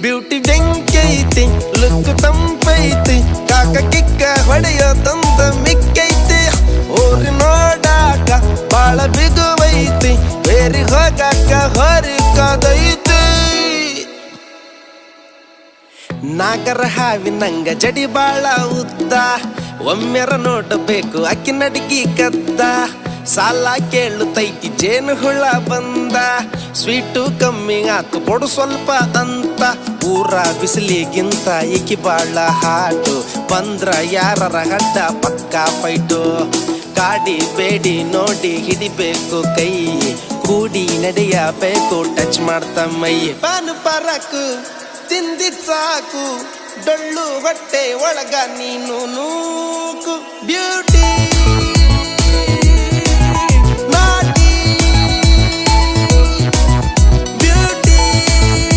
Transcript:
beauty ಬೆಂಕೈತಿ look ತಂಪೈತಿ ಕಾಕ ಕಿಕ್ಕ ಹೊಡೆಯೋ ತಂದ ಮಿಕ್ಕೈತಿ ಊರಿ ನೋಡಾಕ ಬಾಳ ಬಿಗುವೈತಿ ಬೇರಿ ಹೋಗಾಕ ಹೊರಿ ಕಾದೈತಿ ನಾಗರ ಹಾವಿನಂಗ ಜಡಿ ಬಾಳ ಉದ್ದ ಒಮ್ಮೆರ ನೋಡಬೇಕು ಅಕ್ಕಿ ನಡಿಗಿ ಕದ್ದ ಸಾಲ ಕೇಳುತ್ತೈತಿ ಜೇನು ಹುಳ ಬಂದ ಸ್ವೀಟು ಕಮ್ಮಿ ಆತು ಕೊಡು ಸ್ವಲ್ಪ ಅಂತ ಊರ ಬಿಸಿಲಿಗಿಂತ ಏಕಿ ಬಾಳ ಹಾಟು ಬಂದ್ರ ಯಾರರ ಹಡ್ಡ ಪಕ್ಕ ಫೈಟು ಕಾಡಿ ಬೇಡಿ ನೋಡಿ ಹಿಡಿಬೇಕು ಕೈ ಕೂಡಿ ನಡೆಯಬೇಕು ಟಚ್ ಮಾಡ್ತ ಮೈ ಪಾನು ಪರಕು ತಿಂದಿದ್ ಸಾಕು ಡೊಳ್ಳು ಹೊಟ್ಟೆ ಒಳಗ ನೀನು ನೂಕು ಬ್ಯೂಟಿ